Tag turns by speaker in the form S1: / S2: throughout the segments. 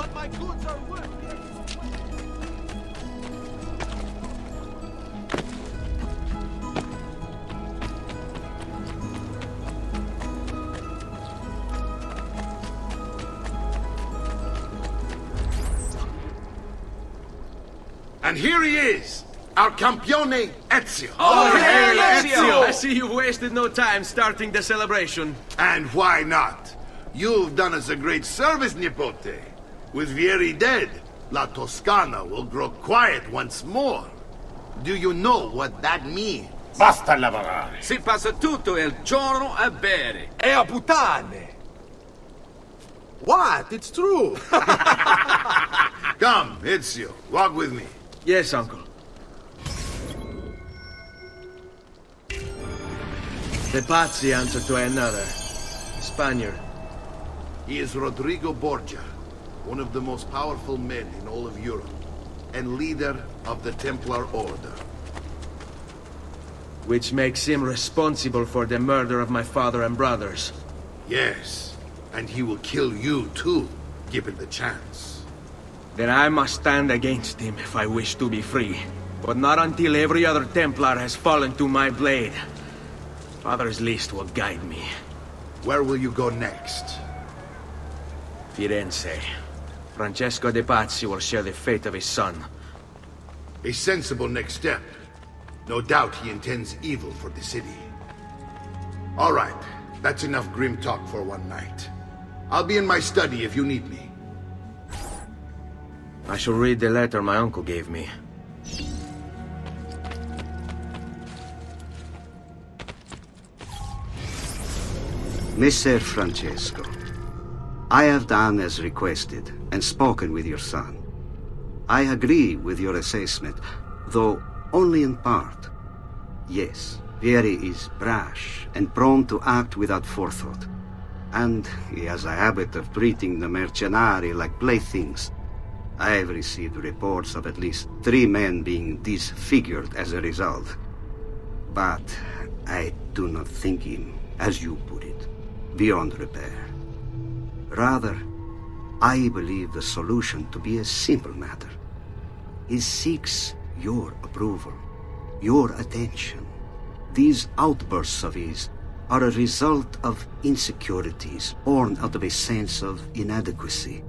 S1: But my goods are worth the
S2: And here he is, our campione Ezio.
S3: Oh,
S1: hail Ezio!
S3: I see you wasted no time starting the celebration.
S2: And why not? You've done us a great service, Nipote. With Vieri dead, La Toscana will grow quiet once more. Do you know what that means?
S4: Basta lavorare.
S3: Si passa tutto il giorno a bere.
S1: E a puttane! What? It's true!
S2: Come, Ezio, walk with me.
S3: Yes, uncle. The Pazzi answer to another. Spaniard.
S2: He is Rodrigo Borgia, one of the most powerful men in all of Europe, and leader of the Templar Order.
S3: Which makes him responsible for the murder of my father and brothers.
S2: Yes, and he will kill you too, given the chance.
S3: Then I must stand against him if I wish to be free. But not until every other Templar has fallen to my blade. Father's list will guide me.
S2: Where will you go next?
S3: Firenze. Francesco de Pazzi will share the fate of his son.
S2: A sensible next step. No doubt he intends evil for the city. All right, that's enough grim talk for one night. I'll be in my study if you need me.
S3: I shall read the letter my uncle gave me.
S5: Messer Francesco, I have done as requested and spoken with your son. I agree with your assessment, though only in part. Yes, Vieri is brash and prone to act without forethought. And he has a habit of treating the mercenari like playthings. I have received reports of at least 3 men being disfigured as a result. But I do not think him, as you put it, beyond repair. Rather, I believe the solution to be a simple matter. He seeks your approval, your attention. These outbursts of his are a result of insecurities born out of a sense of inadequacy.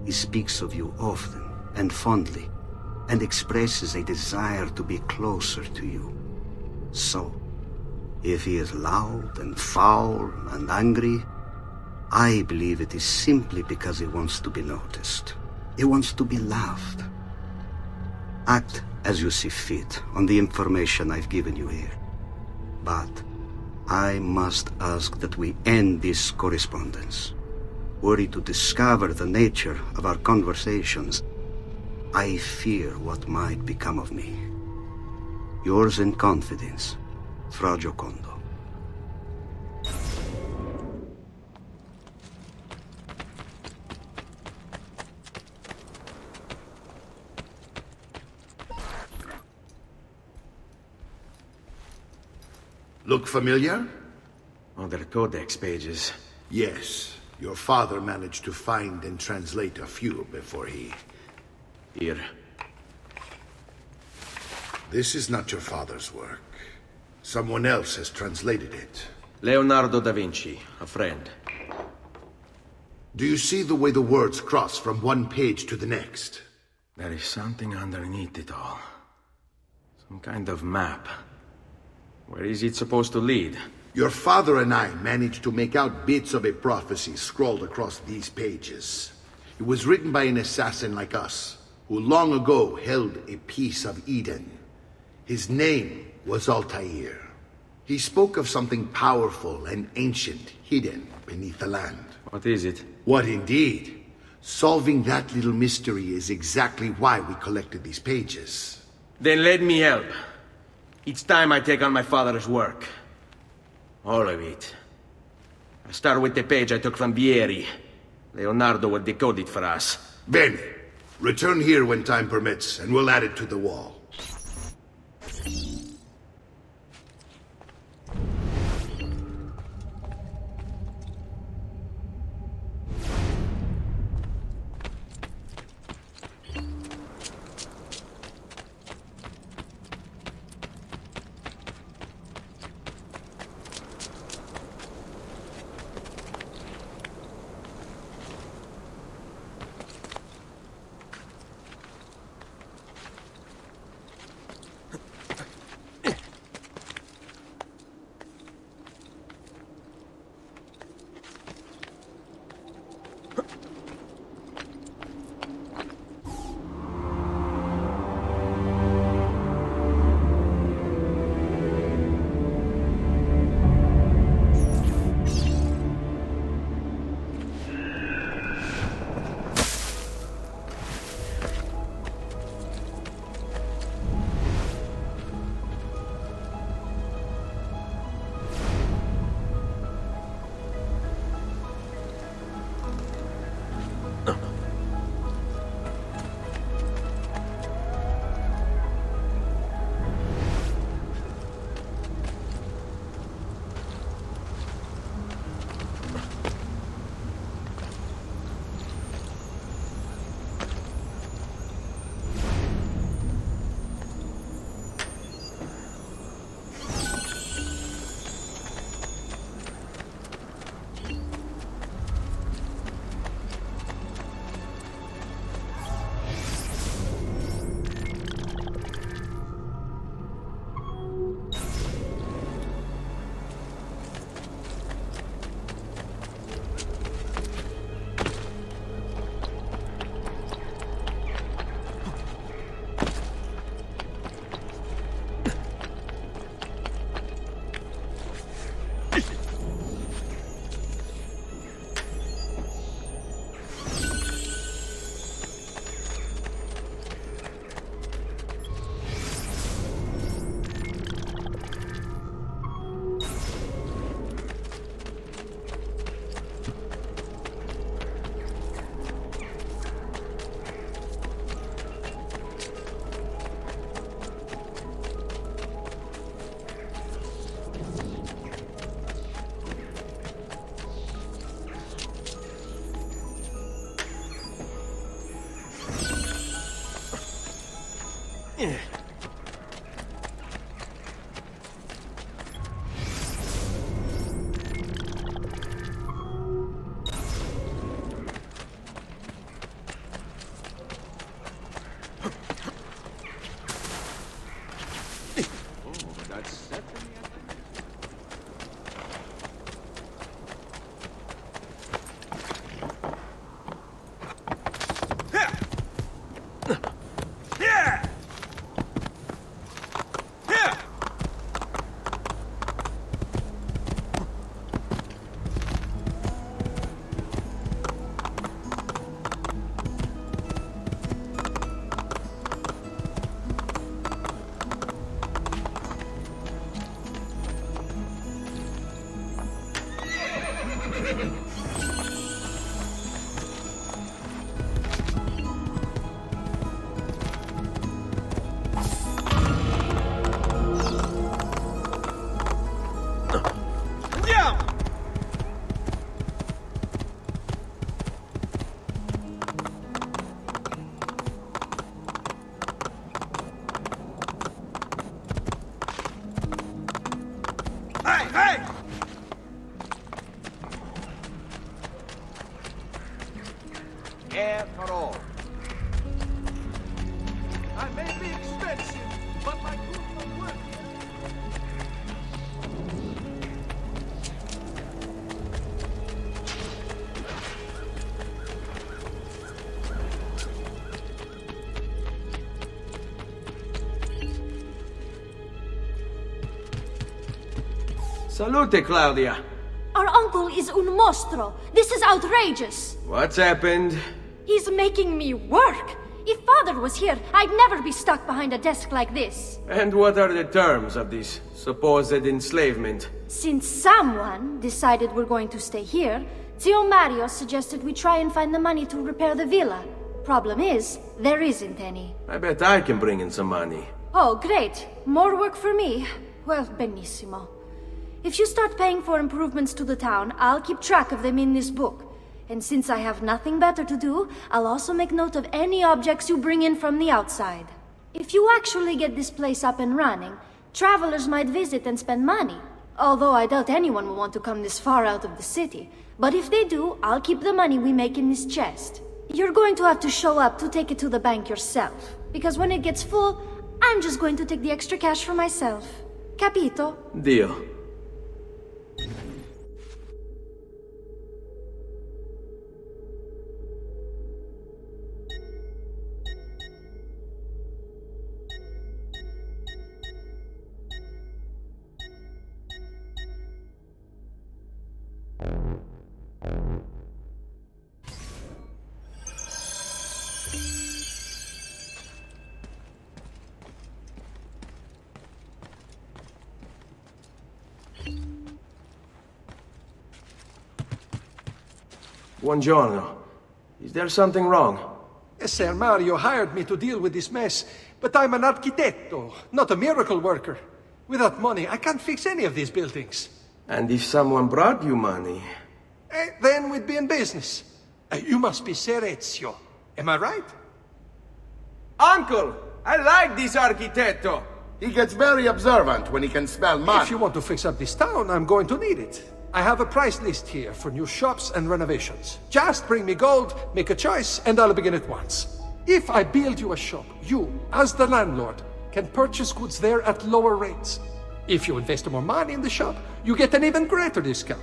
S5: He speaks of you often and fondly, and expresses a desire to be closer to you. So, if he is loud and foul and angry, I believe it is simply because he wants to be noticed. He wants to be loved. Act as you see fit on the information I've given you here. But I must ask that we end this correspondence. Were he to discover the nature of our conversations, I fear what might become of me. Yours in confidence, Fra Giocondo.
S2: Look familiar?
S3: Other codex pages.
S2: Yes. Your father managed to find and translate a few before he...
S3: Here.
S2: This is not your father's work. Someone else has translated it.
S3: Leonardo da Vinci, a friend.
S2: Do you see the way the words cross from one page to the next?
S3: There is something underneath it all. Some kind of map. Where is it supposed to lead?
S2: Your father and I managed to make out bits of a prophecy scrawled across these pages. It was written by an assassin like us, who long ago held a piece of Eden. His name was Altair. He spoke of something powerful and ancient hidden beneath the land.
S3: What is it?
S2: What indeed? Solving that little mystery is exactly why we collected these pages.
S3: Then let me help. Each time I take on my father's work. All of it. I start with the page I took from Vieri. Leonardo will decode it for us.
S2: Bene. Return here when time permits, and we'll add it to the wall.
S1: Andiamo! Hey, hey! Careful. I may be expensive, but my goods are worth it.
S3: Salute, Claudia.
S4: Our uncle is un mostro. This is outrageous.
S3: What's happened?
S4: He's making me work. If father was here, I'd never be stuck behind a desk like this.
S3: And what are the terms of this supposed enslavement?
S4: Since someone decided we're going to stay here, Zio Mario suggested we try and find the money to repair the villa. Problem is, there isn't any.
S3: I bet I can bring in some money.
S4: Oh, great. More work for me. Well, benissimo. If you start paying for improvements to the town, I'll keep track of them in this book. And since I have nothing better to do, I'll also make note of any objects you bring in from the outside. If you actually get this place up and running, travelers might visit and spend money. Although I doubt anyone will want to come this far out of the city. But if they do, I'll keep the money we make in this chest. You're going to have to show up to take it to the bank yourself. Because when it gets full, I'm just going to take the extra cash for myself. Capito?
S3: Deal. Buongiorno. Is there something wrong?
S1: Ser Mario hired me to deal with this mess, but I'm an architetto, not a miracle worker. Without money, I can't fix any of these buildings.
S3: And if someone brought you money?
S1: Then we'd be in business. You must be Ser Ezio. Am I right?
S3: Uncle! I like this architetto!
S2: He gets very observant when he can smell mud.
S1: If you want to fix up this town, I'm going to need it. I have a price list here for new shops and renovations. Just bring me gold, make a choice, and I'll begin at once. If I build you a shop, you, as the landlord, can purchase goods there at lower rates. If you invest more money in the shop, you get an even greater discount.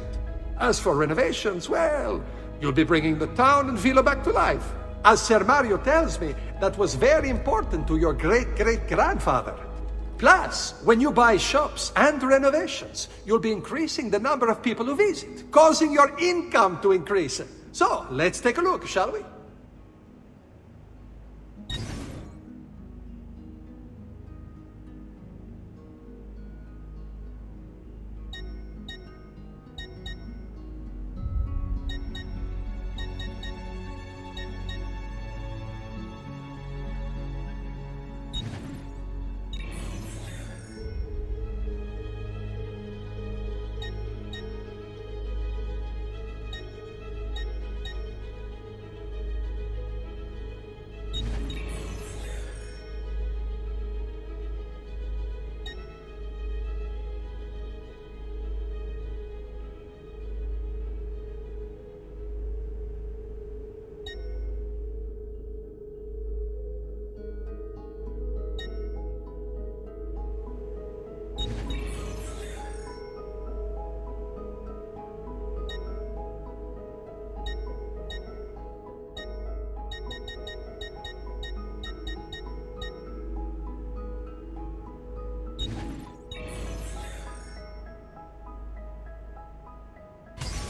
S1: As for renovations, well, you'll be bringing the town and villa back to life. As Ser Mario tells me, that was very important to your great-great-grandfather. Plus, when you buy shops and renovations, you'll be increasing the number of people who visit, causing your income to increase. So, let's take a look, shall we?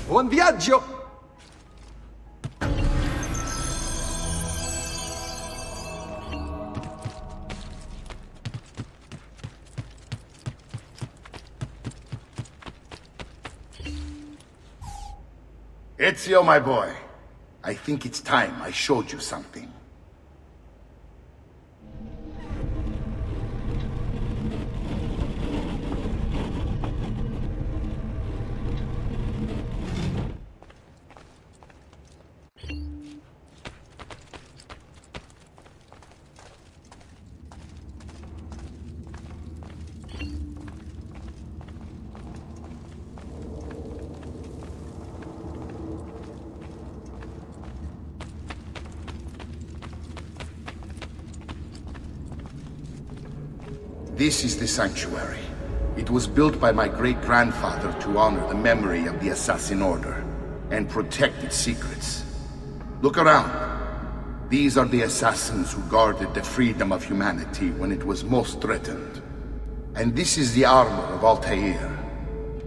S1: Buon viaggio!
S2: Ezio, my boy. I think it's time I showed you something. This is the sanctuary. It was built by my great-grandfather to honor the memory of the Assassin Order and protect its secrets. Look around. These are the assassins who guarded the freedom of humanity when it was most threatened. And this is the armor of Altair.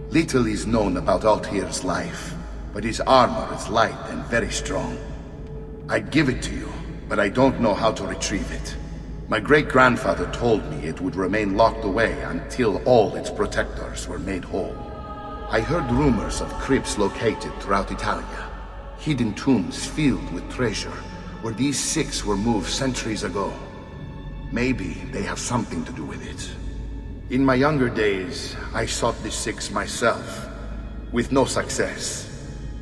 S2: Little is known about Altair's life, but his armor is light and very strong. I'd give it to you, but I don't know how to retrieve it. My great-grandfather told me it would remain locked away until all its protectors were made whole. I heard rumors of crypts located throughout Italia, hidden tombs filled with treasure, where these six were moved centuries ago. Maybe they have something to do with it. In my younger days, I sought the six myself, with no success.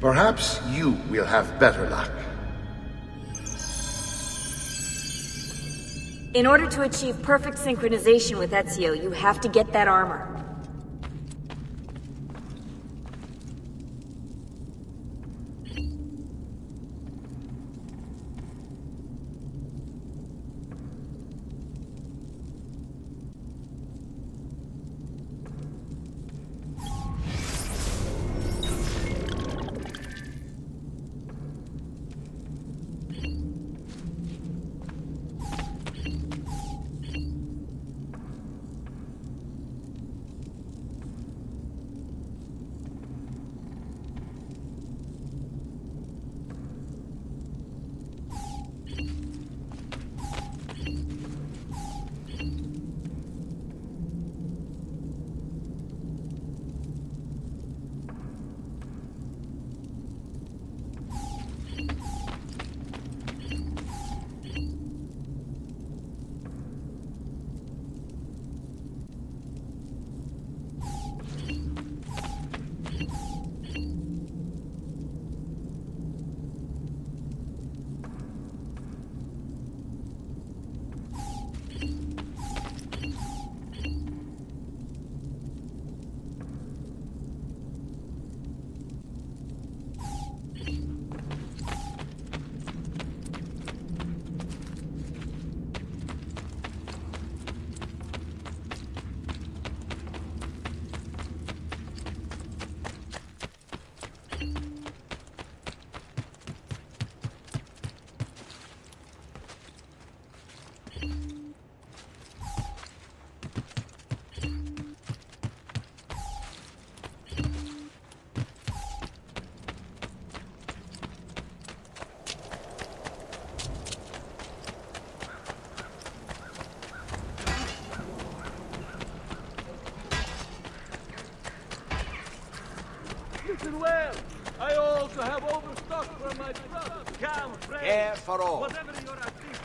S2: Perhaps you will have better luck.
S6: In order to achieve perfect synchronization with Ezio, you have to get that armor.
S7: Listen well. I also have overstock from my brother. Come, friend.
S3: Care for all.
S7: Whatever your activity is.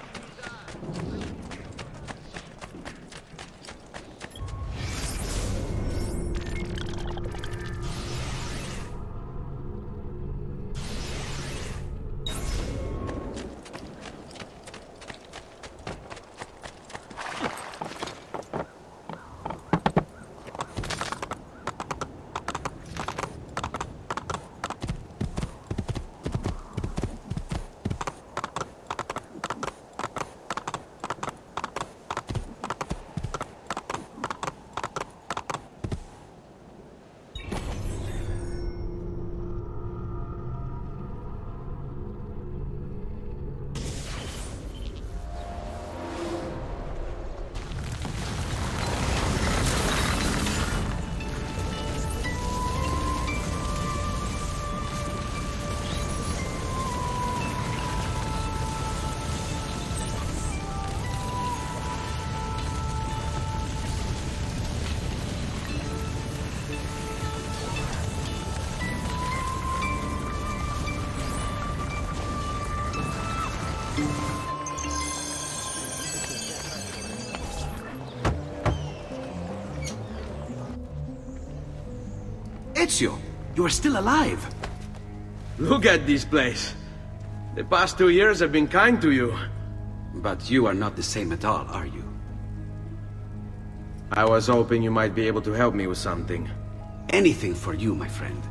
S8: Ezio, you are still alive.
S3: Look at this place. The past 2 years have been kind to you.
S8: But you are not the same at all, are you?
S3: I was hoping you might be able to help me with something.
S8: Anything for you, my friend.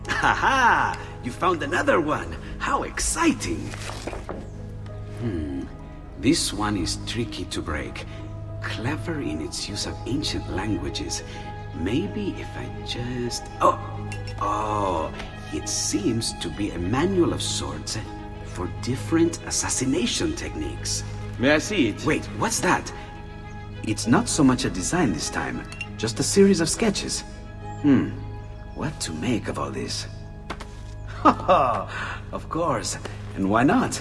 S8: Haha! You found another one! How exciting! This one is tricky to break. Clever in its use of ancient languages. Maybe if I just... Oh! It seems to be a manual of sorts for different assassination techniques.
S3: May I see it?
S8: Wait, what's that? It's not so much a design this time, just a series of sketches. What to make of all this? Of course, and why not?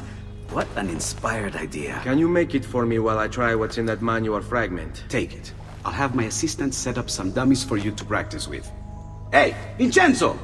S8: What an inspired idea.
S3: Can you make it for me while I try what's in that manual fragment?
S8: Take it. I'll have my assistant set up some dummies for you to practice with. Hey, Vincenzo!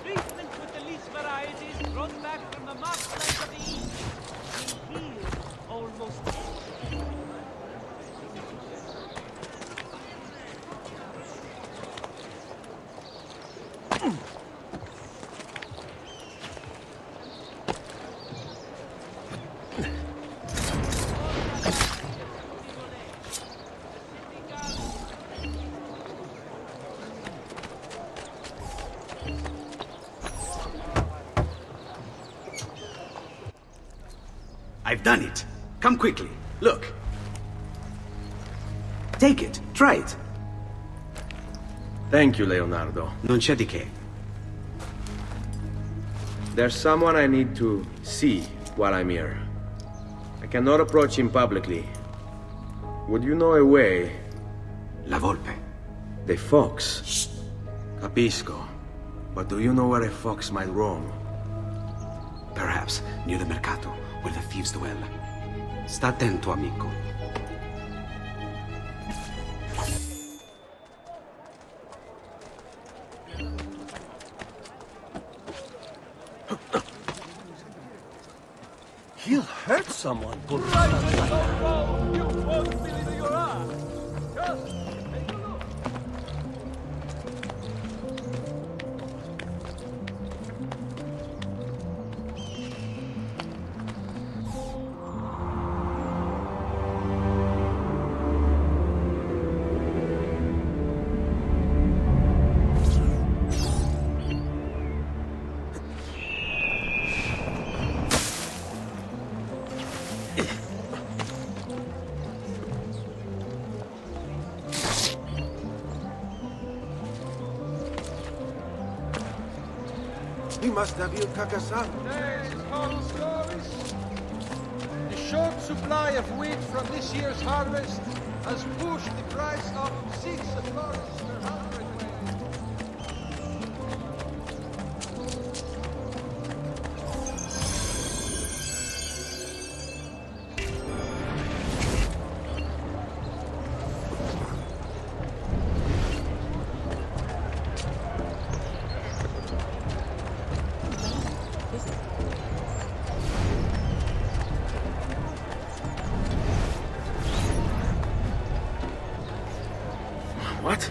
S7: Treatment with the least varieties brought back from the marshlands of the East. We heal almost anything.
S8: I've done it. Come quickly. Look. Take it. Try it.
S3: Thank you, Leonardo.
S8: Non c'è di che.
S3: There's someone I need to see while I'm here. I cannot approach him publicly. Would you know a way?
S8: La Volpe.
S3: The fox. Shh. Capisco. But do you know where a fox might roam?
S8: Perhaps near the Mercato, where the thieves dwell. Sta attento, amico.
S7: He'll hurt someone, Righteous or wrong, you won't believe your eyes. Just take a look.
S1: He must have you, Kakasan.
S9: The short supply of wheat from this year's harvest has pushed the price up 6 florins per hundredweight.
S3: What?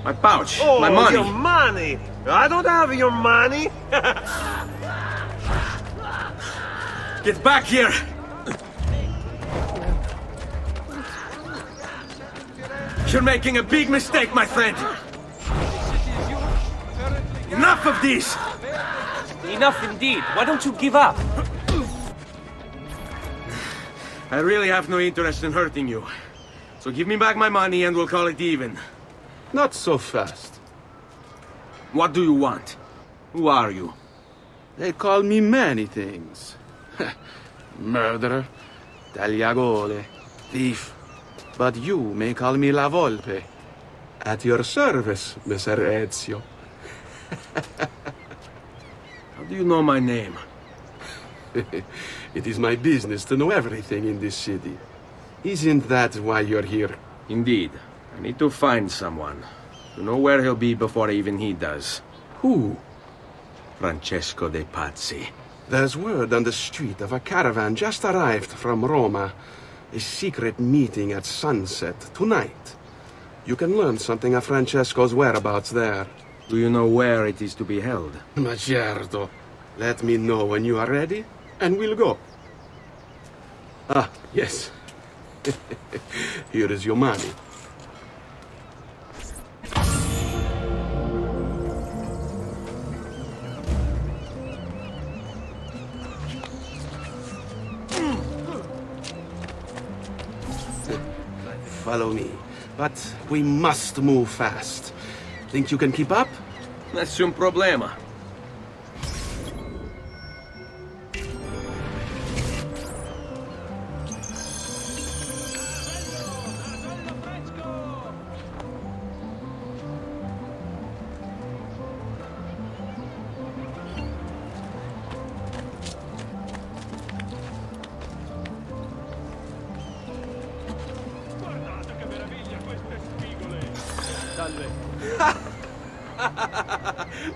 S3: My pouch.
S7: Oh,
S3: my money.
S7: your money! I don't have your money!
S3: Get back here! You're making a big mistake, my friend! Enough of this!
S10: Enough indeed. Why don't you give up?
S3: I really have no interest in hurting you. So give me back my money and we'll call it even.
S9: Not so fast.
S3: What do you want? Who are you?
S9: They call me many things. Murderer,
S8: Tagliagole, thief. But you may call me La Volpe. At your service, Messer Ezio.
S3: How do you know my name?
S8: It is my business to know everything in this city. Isn't that why you're here?
S3: Indeed. I need to find someone. To know where he'll be before even he does.
S8: Who?
S3: Francesco de Pazzi.
S8: There's word on the street of a caravan just arrived from Roma. A secret meeting at sunset tonight. You can learn something of Francesco's whereabouts there.
S3: Do you know where it is to be held?
S8: Ma certo. Let me know when you are ready, and we'll go. Ah, yes. Here is your money. Follow me. But we must move fast. Think you can keep up?
S3: Nessun problema.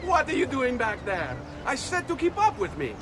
S8: What are you doing back there? I said to keep up with me.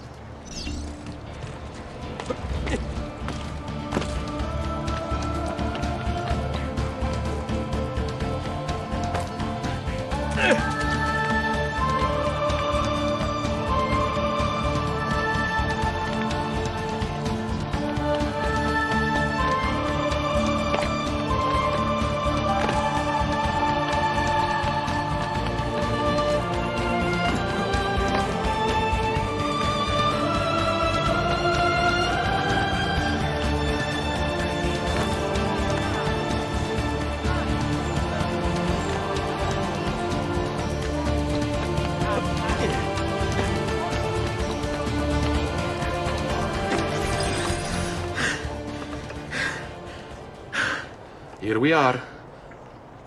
S8: Here we are.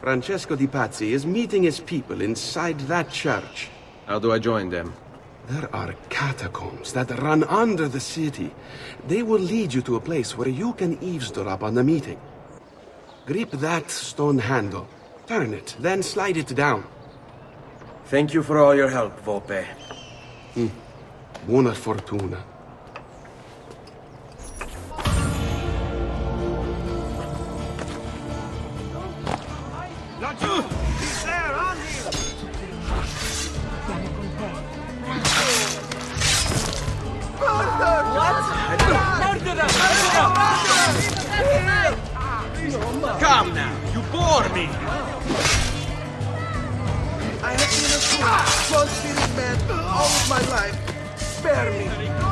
S8: Francesco di Pazzi is meeting his people inside that church.
S3: How do I join them?
S8: There are catacombs that run under the city. They will lead you to a place where you can eavesdrop on the meeting. Grip that stone handle. Turn it, then slide it down.
S3: Thank you for all your help, Volpe.
S8: Buona fortuna.
S9: He's there, on him!
S3: Come now, you bore me!
S9: I have been a fool, one spirit man all of my life. Spare me.